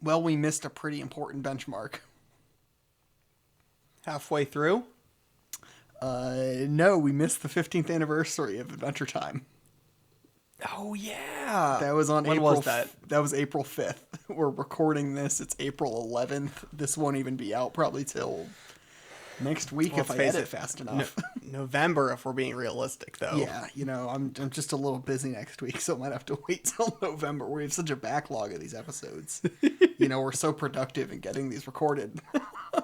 Well, we missed a pretty important benchmark. Halfway through? No, we missed the 15th anniversary of Adventure Time. Oh, yeah. That was on When April. was that? That was April 5th. We're recording this. It's April 11th. This won't even be out probably till next week if I edit fast enough. November, if we're being realistic, though. Yeah, I'm just a little busy next week, so I might have to wait till November. We have such a backlog of these episodes. We're so productive in getting these recorded.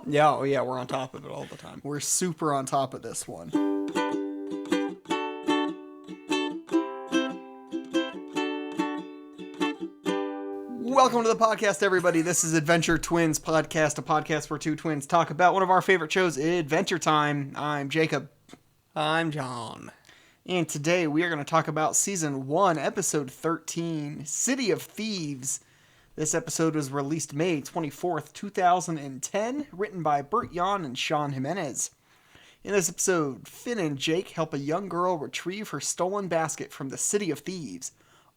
Yeah, we're on top of it all the time. We're super on top of this one. Welcome to the podcast, everybody. This is Adventure Twins Podcast, a podcast where two twins talk about one of our favorite shows, Adventure Time. I'm Jacob. I'm John. And today we are going to talk about Season 1, Episode 13, City of Thieves. This episode was released May 24th, 2010, written by Bert Yon and Sean Jimenez. In this episode, Finn and Jake help a young girl retrieve her stolen basket from the City of Thieves,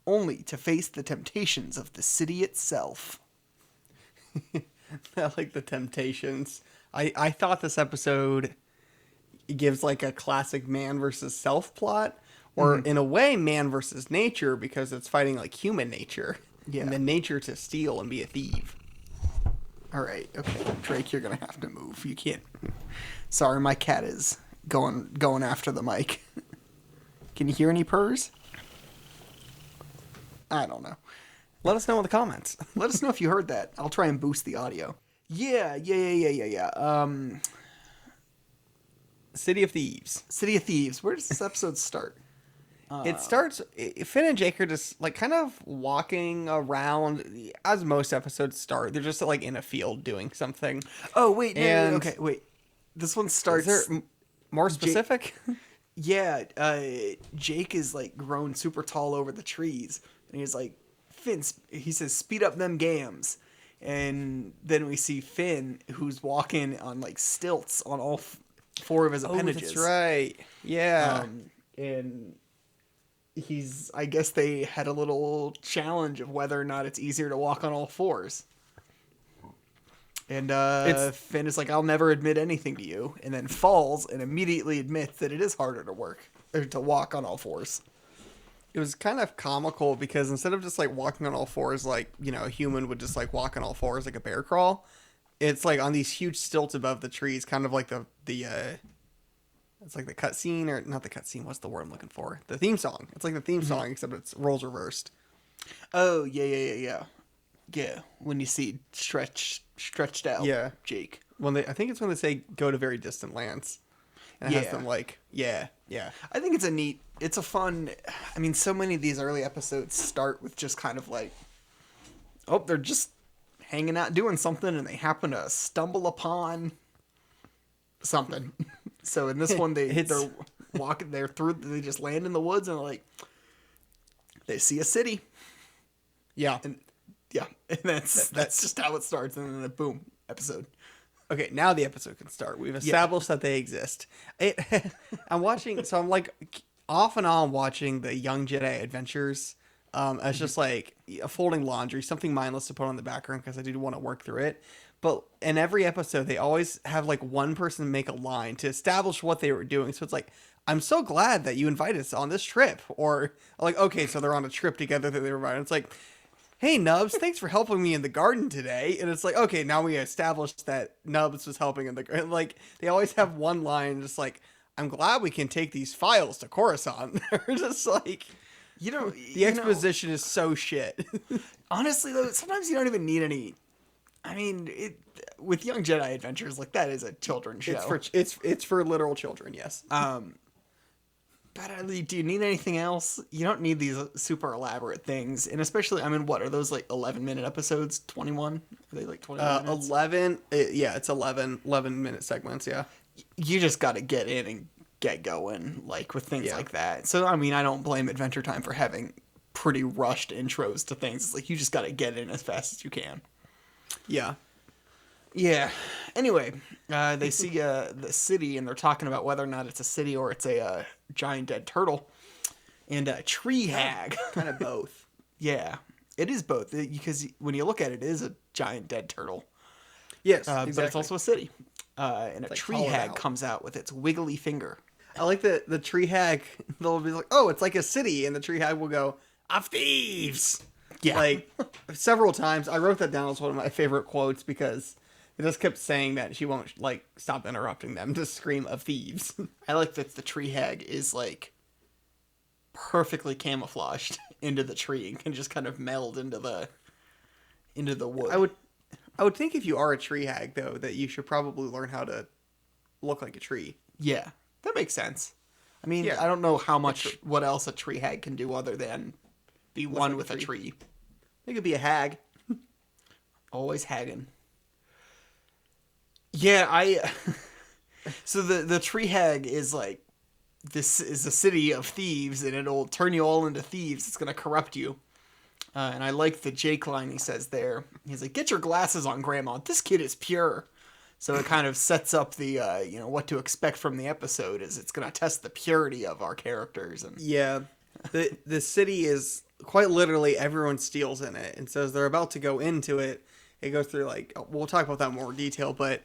only to face the temptations of the city itself. I like the temptations. I thought this episode gives like a classic man versus self plot, or in a way man versus nature, because it's fighting like human nature. Yeah. And the nature to steal and be a thief. All right, okay, Drake, you're gonna have to move. You can't. Sorry, my cat is going after the mic. Can you hear any purrs? I don't know. Let us know in the comments. Let us know if you heard that. I'll try and boost the audio. Yeah. City of Thieves. City of Thieves. Where does this episode start? It starts, Finn and Jake are just like kind of walking around, as most episodes start. They're just like in a field doing something. Oh, wait. And Okay, wait. This one starts... Is there more specific? Yeah, Jake is like grown super tall over the trees. And he's like, Finn, he says, speed up them gams. And then we see Finn, who's walking on like stilts on all four of his appendages. Oh, that's right. Yeah. And I guess they had a little challenge of whether or not it's easier to walk on all fours. And Finn is like, I'll never admit anything to you. And then falls and immediately admits that it is harder to walk on all fours. It was kind of comical because instead of just like walking on all fours like, a human would just like walk on all fours like a bear crawl, it's like on these huge stilts above the trees, kind of like the it's like the cutscene, or not the cutscene, what's the word I'm looking for? The theme song. It's like the theme song, except it's roles reversed. Oh, yeah. Yeah, when you see stretched out Jake. I think it's when they say go to very distant lands. And it has them like, yeah. I think it's a fun, so many of these early episodes start with just kind of like, they're just hanging out doing something and they happen to stumble upon something. So in this one, they're walking, they just land in the woods and like, they see a city. Yeah. And that's just how it starts. And then boom, episode. Okay, now the episode can start. We've established that they exist. I'm watching, so I'm like off and on watching the Young Jedi Adventures as just like folding laundry, something mindless to put on the background because I do want to work through it. But in every episode, they always have like one person make a line to establish what they were doing. So it's like, I'm so glad that you invited us on this trip. Or like, okay, so they're on a trip together that they were invited. It's like, hey, Nubs, thanks for helping me in the garden today. And it's like, okay, now we established that Nubs was helping in the garden. Like, they always have one line just like, I'm glad we can take these files to Coruscant. They're just like, the exposition is so shit. Honestly, though, sometimes you don't even need any. With Young Jedi Adventures, like, that is a children's show. It's for literal children, yes. But do you need anything else? You don't need these super elaborate things. And especially, what are those, like, 11-minute episodes? 21? Are they, like, 21 minutes? 11. It's 11-minute segments, yeah. You just got to get in and get going, like, with things like that. So, I don't blame Adventure Time for having pretty rushed intros to things. It's like, you just got to get in as fast as you can. Yeah. Yeah. Anyway, they see the city, and they're talking about whether or not it's a city or it's a giant dead turtle. And a tree hag. Kind of both. Yeah. It is both because when you look at it, it is a giant dead turtle, Yes, but it's exactly. also a city. And a like tree hollowed hag out. comes out with its wiggly finger. I like the tree hag. They'll be like, "Oh, it's like a city," and the tree hag will go, "Of thieves!" Yeah. Like several times. I wrote that down as one of my favorite quotes because it just kept saying that she won't like stop interrupting them to scream "of thieves." I like that the tree hag is like perfectly camouflaged into the tree and can just kind of meld into the I wood. would I would think if you are a tree hag though that you should probably learn how to look like a tree. Yeah, that makes sense. I mean, Yeah, I don't know how a tree. much what else a tree hag can do other than be Look one like a with a tree. tree. It could be a hag. Always hagging. Yeah, I. So the tree hag is like, this is a city of thieves, and it'll turn you all into thieves. It's gonna corrupt you. And I like the Jake line he says there. He's like, "Get your glasses on, Grandma. This kid is pure." So it kind of sets up the what to expect from the episode. Is it's gonna test the purity of our characters and Yeah. The city is quite literally everyone steals in it. And so as they're about to go into it, it goes through like we'll talk about that in more detail, but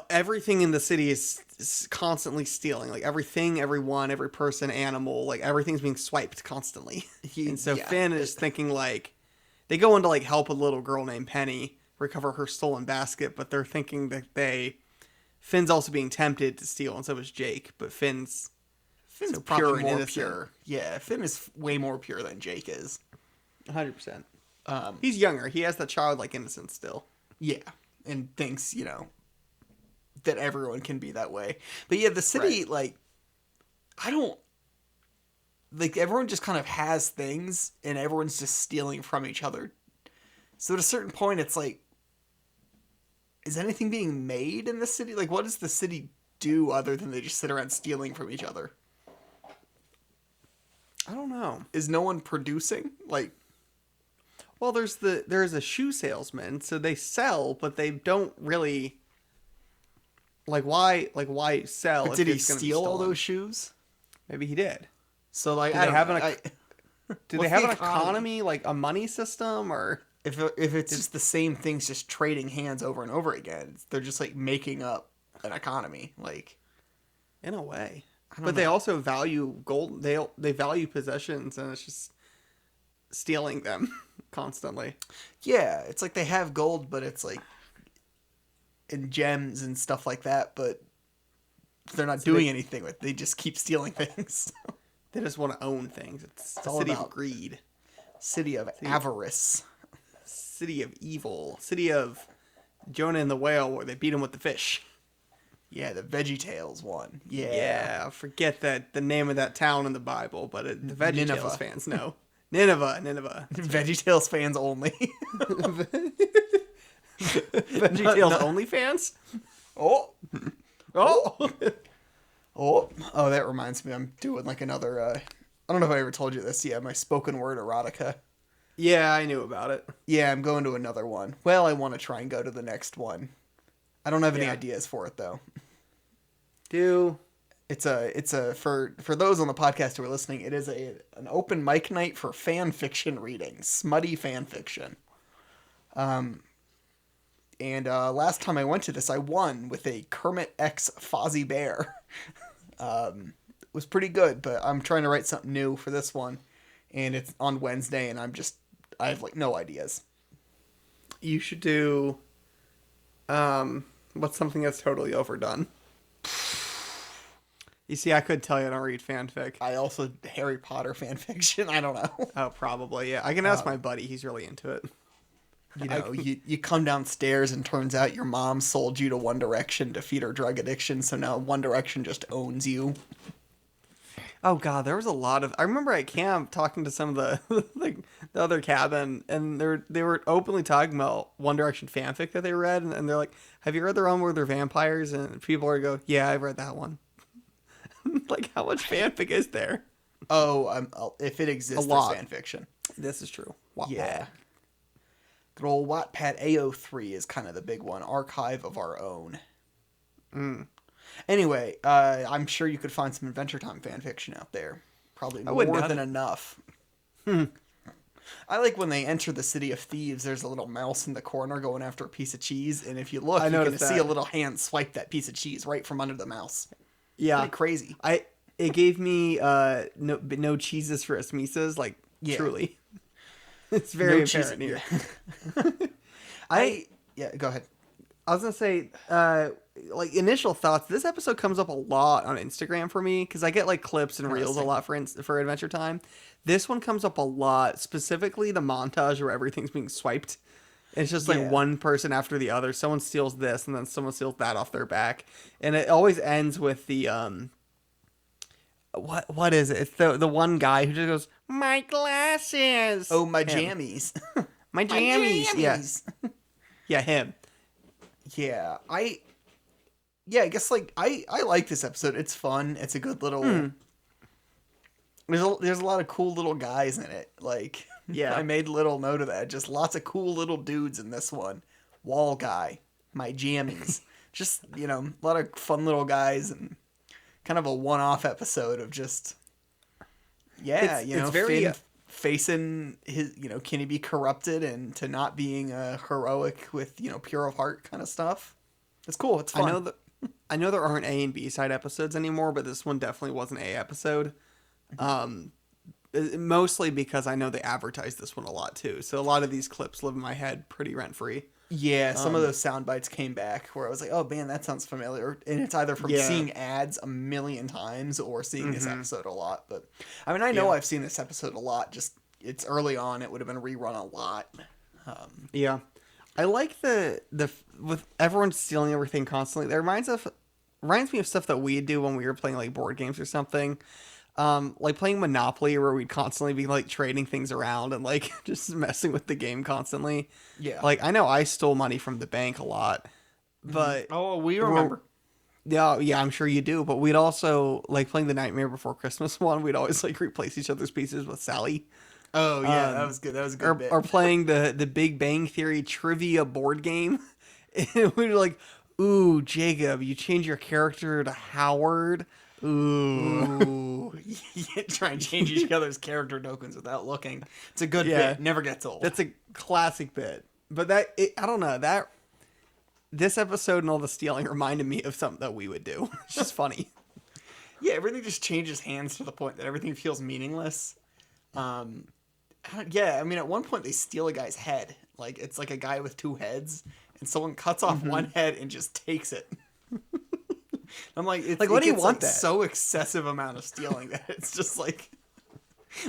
everything in the city is constantly stealing. Like everything, everyone, every person, animal, like everything's being swiped constantly. And so yeah, Finn is thinking like they go in to like help a little girl named Penny recover her stolen basket, but they're thinking that Finn's also being tempted to steal, and so is Jake. But Finn's so probably pure and more innocent. pure. Yeah, Finn is way more pure than Jake is. 100%. Um, He's younger. He has that childlike innocence still. yeah, and thinks that everyone can be that way. But yeah, the city Right. like I don't like everyone just kind of has things and everyone's just stealing from each other. So at a certain point, it's like, is anything being made in the city? Like, what does the city do other than they just sit around stealing from each other? I don't know. Is no one producing? Like, Well, there's a shoe salesman, so they sell, but they don't really why sell if did he it's going to be steal all stolen? those shoes? Maybe he did. So, like, Do I they don't have know. do they What's have the an economy like a money system or If it's just the same things, just trading hands over and over again, they're just like making up an economy. Like, in a way? I don't But they know. also value gold. They value possessions, and it's just stealing them constantly. Yeah, it's like they have gold, but it's like in gems and stuff like that. But they're not So doing anything with. They just keep stealing things. they just want to own things. It's a all city of about- greed, City of avarice. city of evil, city of Jonah and the whale, where they beat him with the fish. Yeah, the Veggie Tales one. Yeah. Yeah, forget that the name of that town in the Bible, but the VeggieTales Nineveh. fans know. Nineveh. Veggie Tales fans only. VeggieTales only fans? oh. Oh! Oh, that reminds me. I'm doing like another. I don't know if I ever told you this. Yeah, my spoken word erotica. Yeah, I knew about it. Yeah, I'm going to another one. Well, I want to try and go to the next one. I don't have any Yeah. ideas for it though. Do It's a for those on the podcast who are listening. It is an open mic night for fan fiction readings, smutty fan fiction. And last time I went to this, I won with a Kermit X Fozzie Bear. It was pretty good, but I'm trying to write something new for this one, and it's on Wednesday, and I have like no ideas. you should do what's something that's totally overdone? You see, I could tell you I don't read fanfic. I also Harry Potter fan fiction. I don't know. Oh, probably, yeah. I can ask my buddy. He's really into it. You come downstairs and turns out your mom sold you to One Direction to feed her drug addiction, so now One Direction just owns you. Oh god, there was a lot of. I remember at camp talking to some of the like the other cabin, and they were openly talking about One Direction fanfic that they read, and they're like, "Have you read the one where they're vampires?" And people are go, "Yeah, I've read that one." Like, how much fanfic is there? Oh, if it exists, A there's lot. fan fiction. This is true. Yeah. Good old Wattpad AO3 is kind of the big one. Archive of Our Own. Anyway, I'm sure you could find some Adventure Time fan fiction out there. Probably wouldn't more doubt than it. enough. I like when they enter the City of Thieves, there's a little mouse in the corner going after a piece of cheese, and if you look, I you can noticed see a that. little hand swipe that piece of cheese right from under the mouse. Yeah, Pretty crazy. it gave me no cheeses for Esmisas, like Yeah. truly. It's No very cheese. apparent Yeah. here. I Yeah, go ahead. I was gonna say, like initial thoughts. This episode comes up a lot on Instagram for me because I get like clips and reels a Interesting. lot for Adventure Time. This one comes up a lot, specifically the montage where everything's being swiped. It's just like Yeah. one person after the other. Someone steals this, and then someone steals that off their back, and it always ends with the what is it? It's the one guy who just goes, "My glasses." Oh, my Him. jammies. My My jammies. Yeah, jammies. yeah, him. Yeah, I guess like I like this episode. It's fun. It's a good little. There's a lot of cool little guys in it. Like Yeah. I made little note of that. Just lots of cool little dudes in this one. Wall guy, my jammies. Just a lot of fun little guys and kind of a one-off episode of just It's very Finn facing his can he be corrupted and to not being heroic with pure of heart kind of stuff. It's cool. It's fun. I know there aren't A and B side episodes anymore, but this one definitely was an A episode. Mostly because I know they advertised this one a lot too. So a lot of these clips live in my head pretty rent free. Yeah, some of those sound bites came back where I was like, "Oh man, that sounds familiar." And it's either from Yeah. seeing ads a million times or seeing this episode a lot. But I mean, I know I've seen this episode a lot. Just it's early on; it would have been rerun a lot. Yeah, I like the with everyone stealing everything constantly. That reminds me of stuff that we do when we were playing like board games or something. Like playing Monopoly, where we'd constantly be like trading things around and like just messing with the game constantly. Yeah. Like I know I stole money from the bank a lot, but Oh, we remember. yeah, I'm sure you do. But we'd also like playing the Nightmare Before Christmas one. We'd always like replace each other's pieces with Sally. Oh yeah, that was good. That was a good bit. Or playing the Big Bang Theory trivia board game. And we were like, "Ooh, Jacob, you change your character to Howard." Ooh. Ooh, try and change each other's character tokens without looking. It's a good Yeah. bit. Never gets old. That's a classic bit. But I don't know, that this episode and all the stealing reminded me of something that we would do. It's just funny. Yeah, everything just changes hands to the point that everything feels meaningless. Yeah, I mean, at one point they steal a guy's head. Like it's like a guy with two heads, and someone cuts off one head and just takes it. I'm like, Like, what do you gets, want like, that? so excessive amount of stealing that it's just like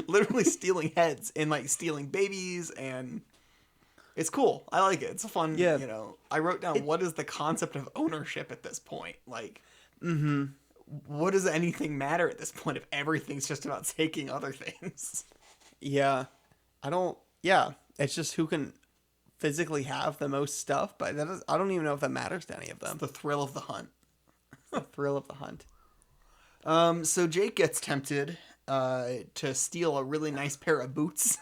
literally stealing heads and like stealing babies, and it's cool. I like it. It's a fun. Yeah. I wrote down what is the concept of ownership at this point. Like, what does anything matter at this point if everything's just about taking other things? Yeah. Yeah. It's just who can physically have the most stuff, but I don't even know if that matters to any of them. The thrill of the hunt. The thrill of the hunt. So Jake gets tempted to steal a really nice pair of boots.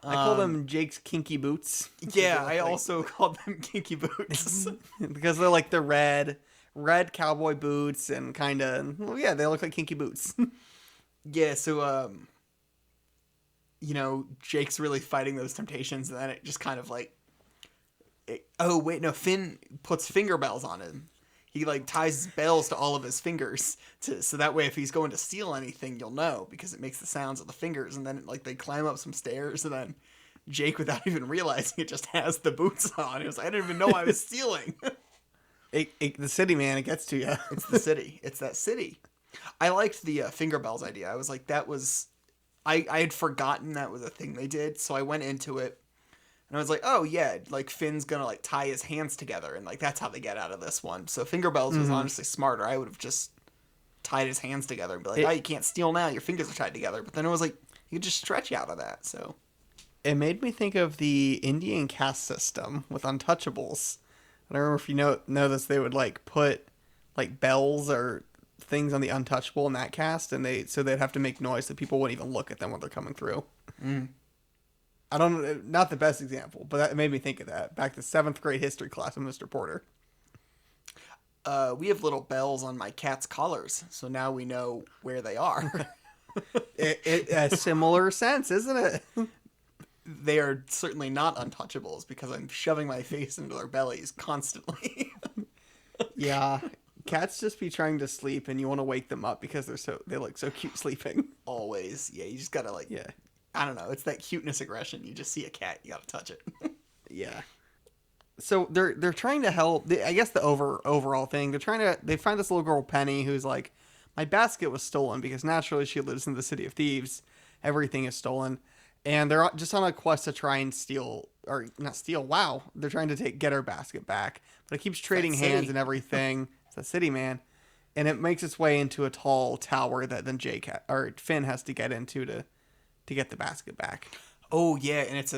I call them Jake's kinky boots. Yeah, I also called them kinky boots. Because they're like the red cowboy boots and kind of, well, yeah, they look like kinky boots. Yeah, so Jake's really fighting those temptations, and then it just kind of like, oh wait, no, Finn puts finger bells on him. He like ties his bells to all of his fingers so that way if he's going to steal anything, you'll know because it makes the sounds of the fingers. And then like they climb up some stairs, and then Jake, without even realizing it, just has the boots on. He was like, I didn't even know I was stealing. The city, man, it gets to you. It's the city. It's that city. I liked the finger bells idea. I was like, that was... I had forgotten that was a thing they did, so I went into it, and I was like, oh yeah, like Finn's gonna like tie his hands together, and like that's how they get out of this one. So finger bells was honestly smarter. I would have just tied his hands together and be like, oh, you can't steal now. Your fingers are tied together. But then it was like, you could just stretch out of that, so... It made me think of the Indian caste system with Untouchables. I don't remember if you know this. They would like put like bells or things on the Untouchable in that cast, and they'd have to make noise so people wouldn't even look at them when they're coming through. I don't, not the best example, but that made me think of that. Back to 7th grade history class with Mr. Porter. We have little bells on my cat's collars, so now we know where they are. A similar sense, isn't it? they are certainly not untouchables because I'm shoving my face into their bellies constantly. Yeah. Cats just be trying to sleep and you want to wake them up because they look so cute sleeping. Always. Yeah, you just gotta like, Yeah. I don't know. It's that cuteness aggression. You just see a cat, you gotta touch it. Yeah. So they're trying to help. I guess the overall thing, they find this little girl Penny who's like, my basket was stolen because naturally she lives in the City of Thieves. Everything is stolen, and they're just on a quest to try and steal, or not steal. Wow, they're trying to get her basket back, but it keeps trading hands and everything. It's a city, man, and it makes its way into a tall tower that then Finn has to get into to get the basket back. Oh yeah, and it's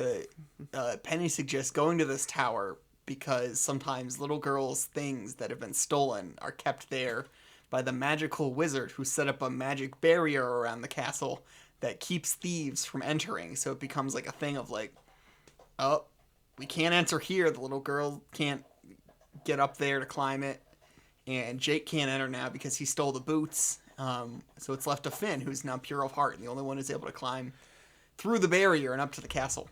Penny suggests going to this tower because sometimes little girls' things that have been stolen are kept there by the magical wizard who set up a magic barrier around the castle that keeps thieves from entering. So it becomes like a thing of like, oh, we can't enter here. The little girl can't get up there to climb it, and Jake can't enter now because he stole the boots. So it's left to Finn, who's now pure of heart and the only one who's able to climb through the barrier and up to the castle.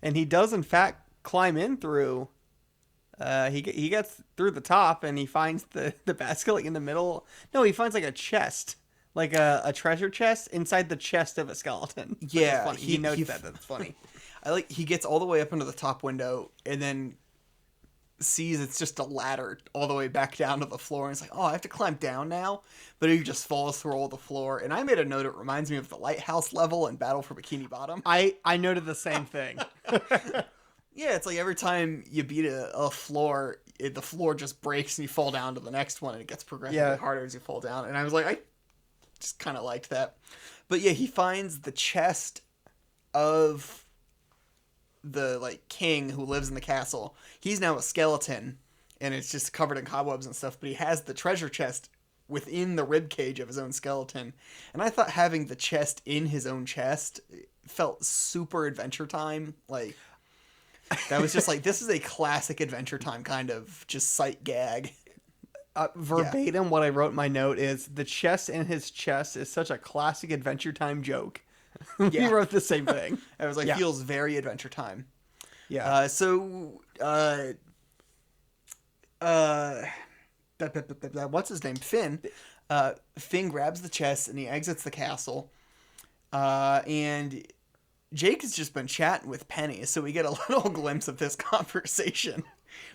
And he does in fact climb in through. He gets through the top and he finds the basket like in the middle. No, he finds like a chest, like a treasure chest inside the chest of a skeleton. Yeah, funny. He noticed that. That's funny. He gets all the way up into the top window and then sees it's just a ladder all the way back down to the floor, and he's like, oh, I have to climb down now, but he just falls through all the floor. And I made a note, it reminds me of the lighthouse level in Battle for Bikini Bottom. I noted the same thing. Yeah, it's like every time you beat a floor, the floor just breaks and you fall down to the next one, and it gets progressively harder as you fall down. And I was like, I just kind of liked that. But yeah, he finds the chest of the like king who lives in the castle. He's now a skeleton, and it's just covered in cobwebs and stuff, but he has the treasure chest within the rib cage of his own skeleton. And I thought having the chest in his own chest felt super Adventure Time. Like, that was just like, this is a classic Adventure Time kind of just sight gag. Verbatim, what I wrote in my note is, the chest in his chest is such a classic Adventure Time joke. Yeah. He wrote the same thing. I was like, feels very Adventure Time. Yeah. What's his name? Finn. Finn grabs the chest and he exits the castle. And Jake has just been chatting with Penny, so we get a little glimpse of this conversation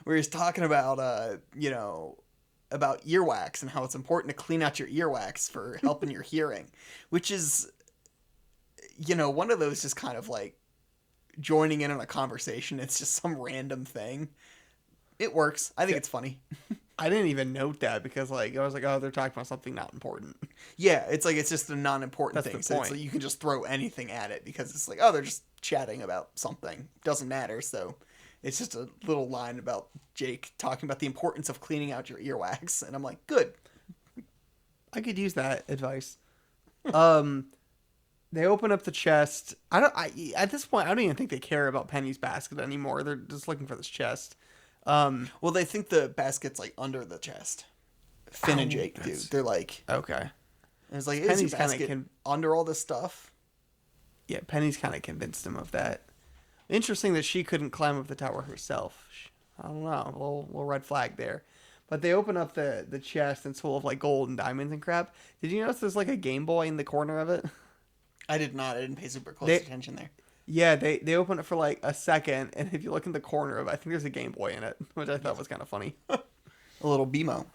where he's talking about, about earwax and how it's important to clean out your earwax for helping your hearing, which is, one of those just kind of like joining in on a conversation. It's just some random thing. It works. I think it's funny. I didn't even note that because I was like, oh, they're talking about something not important. Yeah, it's like it's just a non-important That's thing. the So point. it's like you can just throw anything at it because it's like, oh, they're just chatting about something. Doesn't matter. So it's just a little line about Jake talking about the importance of cleaning out your earwax, and I'm like, good. I could use that advice. They open up the chest. At this point, I don't even think they care about Penny's basket anymore. They're just looking for this chest. Well, they think the basket's like under the chest. Finn and Jake do. They're like, okay. It's like, is Penny's your basket under all this stuff? Yeah, Penny's kind of convinced him of that. Interesting that she couldn't climb up the tower herself. I don't know. A little red flag there. But they open up the chest and it's full of like gold and diamonds and crap. Did you notice there's like a Game Boy in the corner of it? I did not. I didn't pay super close attention there. Yeah, they open it for like a second, and if you look in the corner of it, I think there's a Game Boy in it, which I thought was kind of funny. A little BMO.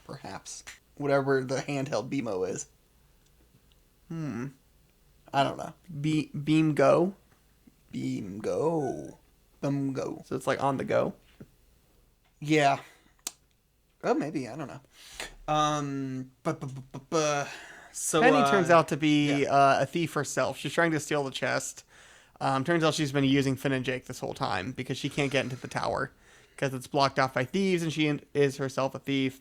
Perhaps. Whatever the handheld BMO is. I don't know. Beam Go? Beam Go. Beam Go. So it's like on the go? Yeah. Oh, maybe. I don't know. So Penny turns out to be a thief herself. She's trying to steal the chest. Turns out she's been using Finn and Jake this whole time because she can't get into the tower because it's blocked off by thieves and she is herself a thief.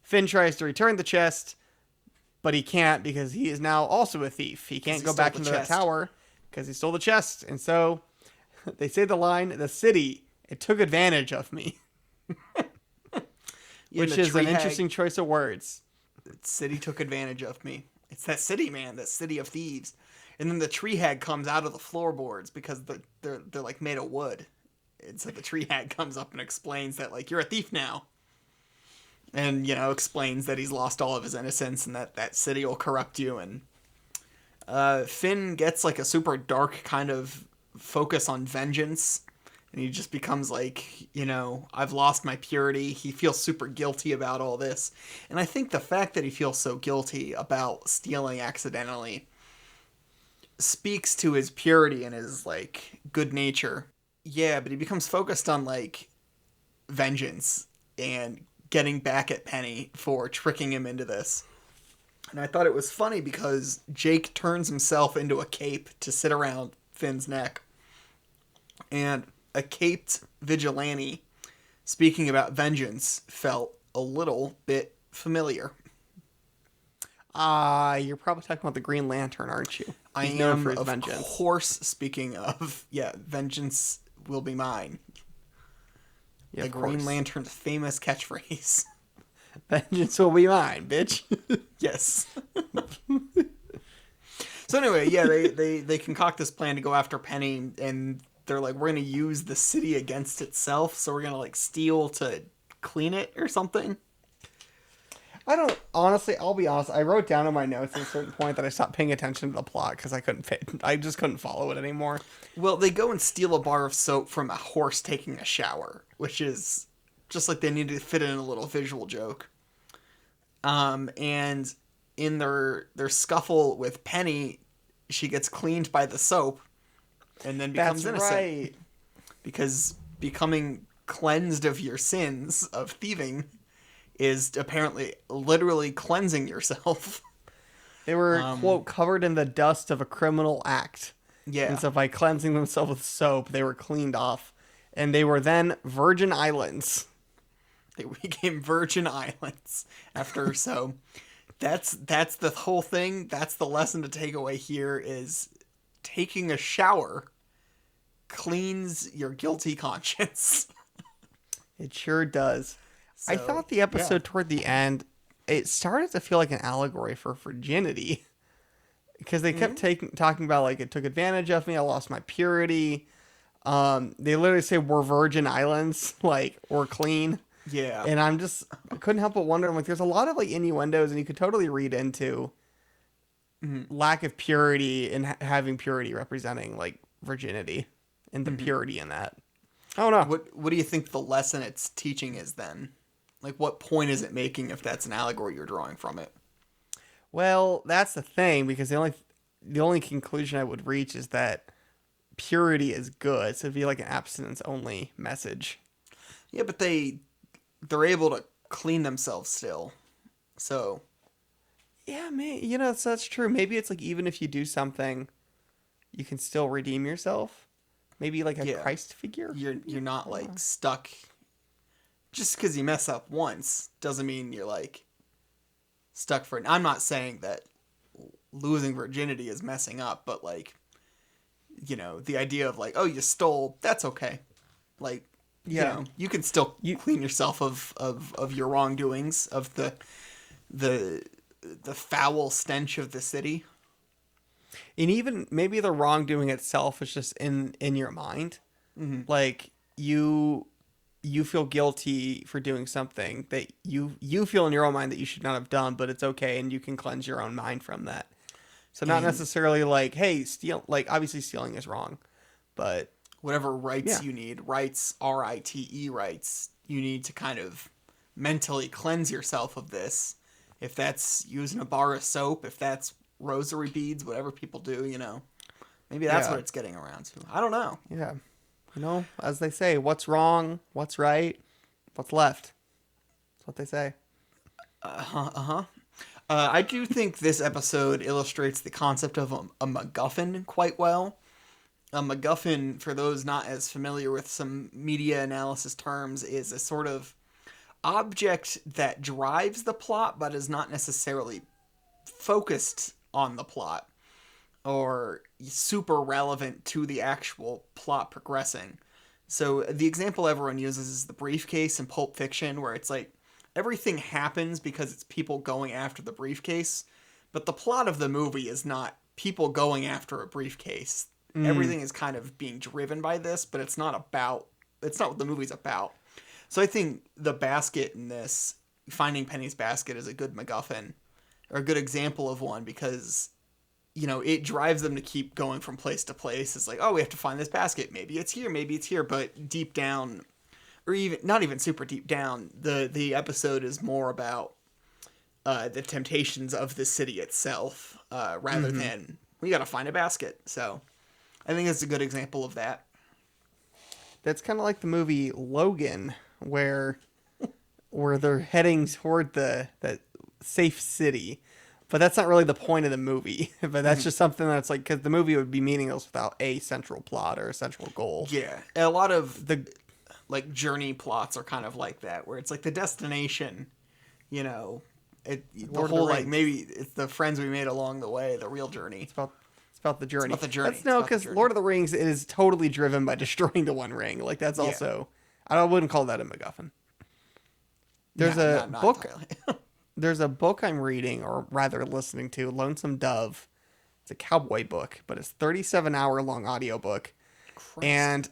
Finn tries to return the chest, but he can't because he is now also a thief. He can't go back into the tower because he stole the chest. And so they say the line, the city, it took advantage of me. Which is an interesting choice of words. The city took advantage of me. It's that city, man. That City of Thieves. And then the tree hag comes out of the floorboards because they're like made of wood. And so the tree hag comes up and explains that like you're a thief now. And, explains that he's lost all of his innocence and that city will corrupt you. And Finn gets like a super dark kind of focus on vengeance. And he just becomes like, I've lost my purity. He feels super guilty about all this. And I think the fact that he feels so guilty about stealing accidentally speaks to his purity and his, like, good nature. Yeah, but he becomes focused on, like, vengeance and getting back at Penny for tricking him into this. And I thought it was funny because Jake turns himself into a cape to sit around Finn's neck. And a caped vigilante speaking about vengeance felt a little bit familiar. You're probably talking about the Green Lantern, aren't you? I He's known am, for his of vengeance. course, speaking of, vengeance will be mine. Yeah, The of Green course. Lantern's famous catchphrase. Vengeance will be mine, bitch. Yes. So anyway, yeah, they concoct this plan to go after Penny, and they're like, we're going to use the city against itself, so we're going to, like, steal to clean it or something. I'll be honest, I wrote down in my notes at a certain point that I stopped paying attention to the plot because I just couldn't follow it anymore. Well, they go and steal a bar of soap from a horse taking a shower, which is just like they needed to fit in a little visual joke. And in their scuffle with Penny, she gets cleaned by the soap and then becomes That's innocent. right. Because becoming cleansed of your sins of thieving is apparently literally cleansing yourself. They were, quote, covered in the dust of a criminal act. Yeah. And so by cleansing themselves with soap, they were cleaned off. And they were then Virgin Islands. They became Virgin Islands after. So that's the whole thing. That's the lesson to take away here is taking a shower cleans your guilty conscience. It sure does. I So, thought the episode toward the end, it started to feel like an allegory for virginity. Because they kept talking about, like, it took advantage of me, I lost my purity. They literally say, we're Virgin Islands, like, we're clean. Yeah. And I couldn't help but wonder, I'm like, there's a lot of, like, innuendos, and you could totally read into lack of purity and having purity representing, like, virginity and the purity in that. I don't know. What do you think the lesson it's teaching is then? Like, what point is it making if that's an allegory you're drawing from it? Well, that's the thing, because the only conclusion I would reach is that purity is good, so it'd be like an abstinence only message. Yeah, but they're able to clean themselves still. So Yeah, so that's true. Maybe it's like even if you do something, you can still redeem yourself. Maybe like a Christ figure. you're not like stuck. Just because you mess up once doesn't mean you're like stuck for it. I'm not saying that losing virginity is messing up, but like, the idea of like, oh, you stole, that's okay. Like, you can still clean yourself of your wrongdoings, of the foul stench of the city. And even maybe the wrongdoing itself is just in your mind. Mm-hmm. Like you feel guilty for doing something that you feel in your own mind that you should not have done, but it's okay, and you can cleanse your own mind from that. So not necessarily like, hey, steal. Like obviously stealing is wrong, but Whatever rights you need, rights, RITE rights, you need to kind of mentally cleanse yourself of this. If that's using a bar of soap, if that's rosary beads, whatever people do, maybe that's what it's getting around to. I don't know. yeah, as they say, what's wrong, what's right, what's left. That's what they say. I do think this episode illustrates the concept of a MacGuffin quite well. A MacGuffin, for those not as familiar with some media analysis terms, is a sort of object that drives the plot but is not necessarily focused on the plot or super relevant to the actual plot progressing. So the example everyone uses is the briefcase in Pulp Fiction, where it's like everything happens because it's people going after the briefcase, but the plot of the movie is not people going after a briefcase. Everything is kind of being driven by this, but it's not what the movie's about. So I think the basket in this, finding Penny's basket, is a good MacGuffin, or a good example of one, because it drives them to keep going from place to place. It's like, oh, we have to find this basket. Maybe it's here, but deep down, or even not even super deep down, the episode is more about the temptations of the city itself, rather than we got to find a basket. So I think it's a good example of that. That's kind of like the movie Logan, where they're heading toward the safe city. But that's not really the point of the movie. But that's just something that's like, because the movie would be meaningless without a central plot or a central goal. Yeah, and a lot of the like journey plots are kind of like that, where it's like the destination, the whole like maybe it's the friends we made along the way, the real journey. It's about the journey. It's about the journey. That's, no, because Lord of the Rings is totally driven by destroying the One Ring. Like that's also, I wouldn't call that a MacGuffin. There's a book. There's a book I'm reading, or rather listening to, Lonesome Dove. It's a cowboy book, but it's 37-hour long audiobook. Christ. And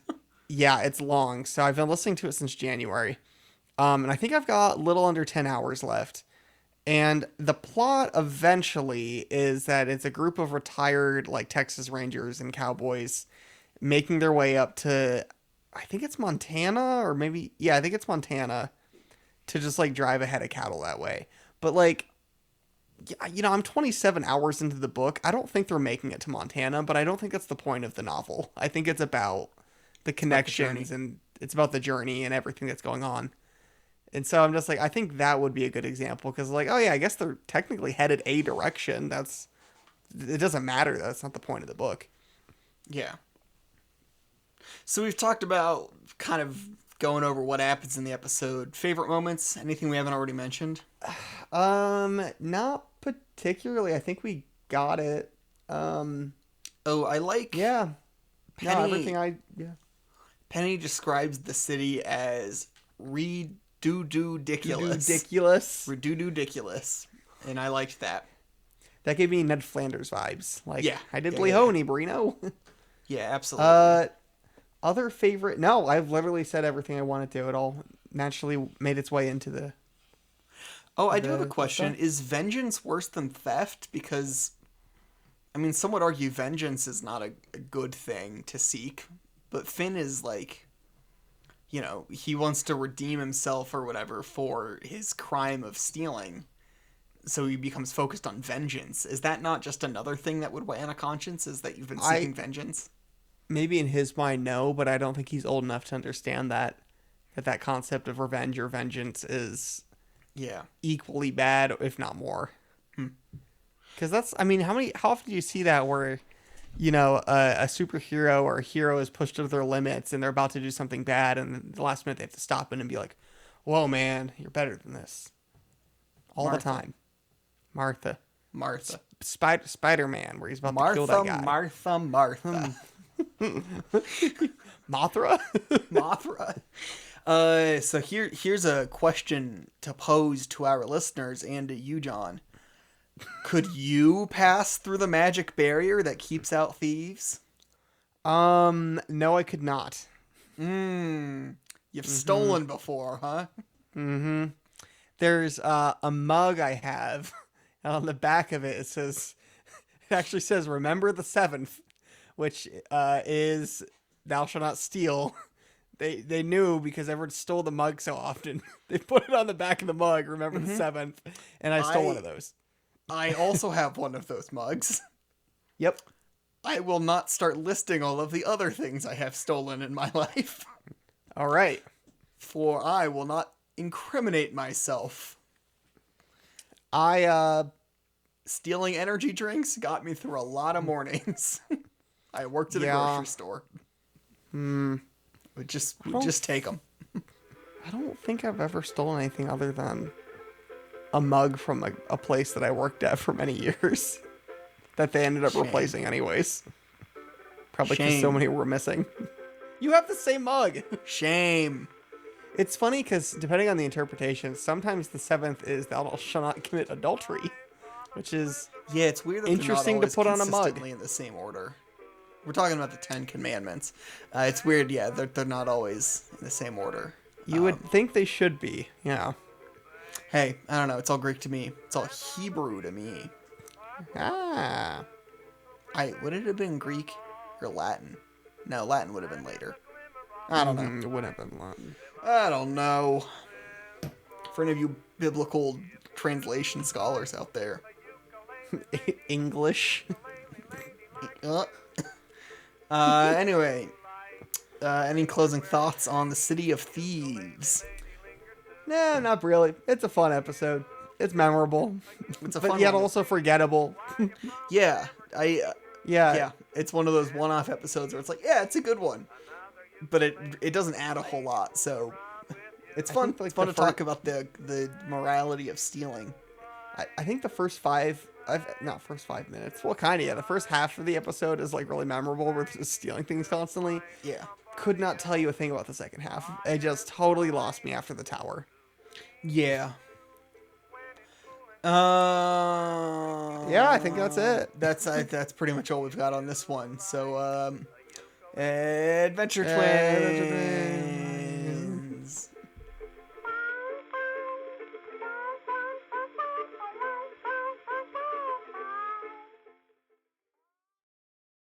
yeah, it's long. So I've been listening to it since January. And I think I've got a little under 10 hours left. And the plot eventually is that it's a group of retired like Texas Rangers and cowboys making their way up to, I think it's Montana, or maybe, yeah, I think it's Montana, to just like drive a head of cattle that way. But like, I'm 27 hours into the book. I don't think they're making it to Montana, but I don't think that's the point of the novel. I think it's about the connections, and it's about the journey and everything that's going on. And so I'm just like, I think that would be a good example, because like, oh yeah, I guess they're technically headed a direction. It doesn't matter. That's not the point of the book. Yeah. So we've talked about kind of going over what happens in the episode. Favorite moments? Anything we haven't already mentioned? Not particularly. I think we got it. I like. Yeah. Penny. Yeah. Penny describes the city as ridiculous. Ridiculous. And I liked that. That gave me Ned Flanders vibes. Like, yeah. I did Leone, Brino. Yeah, absolutely. Other favorite? No, I've literally said everything I wanted to. It all naturally made its way into the... Oh, I do have a question. Is vengeance worse than theft? Because, I mean, some would argue vengeance is not a good thing to seek. But Finn is like, he wants to redeem himself or whatever for his crime of stealing. So he becomes focused on vengeance. Is that not just another thing that would weigh on a conscience? Is that you've been seeking vengeance? Maybe in his mind, no, but I don't think he's old enough to understand that concept of revenge or vengeance is equally bad, if not more. Because that's, I mean, how often do you see that where, a superhero or a hero is pushed to their limits and they're about to do something bad, and the last minute they have to stop it and be like, whoa, man, you're better than this. All the time. Martha. Spider-Man, where he's about to kill that guy. Martha. Mothra? Mothra. So here's a question to pose to our listeners and to you, John. Could you pass through the magic barrier that keeps out thieves? No, I could not. You've stolen before, huh? Mm-hmm. There's a mug I have, and on the back of it, it actually says, "Remember the 7th," which is "Thou shalt not steal." They knew because everyone stole the mug so often. They put it on the back of the mug, "Remember the 7th," and I stole one of those. I also have one of those mugs. Yep. I will not start listing all of the other things I have stolen in my life. All right. For I will not incriminate myself. Stealing energy drinks got me through a lot of mornings. I worked at a grocery store. Would just take them. I don't think I've ever stolen anything other than a mug from a place that I worked at for many years that they ended up replacing anyways. Probably because so many were missing. You have the same mug. Shame. It's funny because depending on the interpretation, sometimes the 7th is "Thou shalt not commit adultery," which is Yeah, it's weird that interesting they're to not put always on a mug. consistently in the same order. We're talking about the Ten Commandments. It's weird, yeah, they're not always in the same order. You would think they should be. Yeah. Hey, I don't know. It's all Greek to me. It's all Hebrew to me. Ah. Would it have been Greek or Latin? No, Latin would have been later. I don't know. It would have been Latin. I don't know. For any of you biblical translation scholars out there. English. Uh, anyway, any closing thoughts on the City of Thieves? Nah, not really. It's a fun episode. It's memorable. It's a but fun yet one. also forgettable. Yeah, Yeah. yeah, it's one of those one-off episodes where it's like, yeah, it's a good one, but it doesn't add a whole lot. So it's fun. think, like, It's fun the to talk about the morality of stealing. I think the first first 5 minutes. Well, kind of, yeah. The first half of the episode is like really memorable. We're just stealing things constantly. Yeah, Could not tell you a thing about the second half. It just totally lost me after the tower. yeah. Yeah, I think that's it. That's pretty much all we've got on this one. So, Adventure Twin.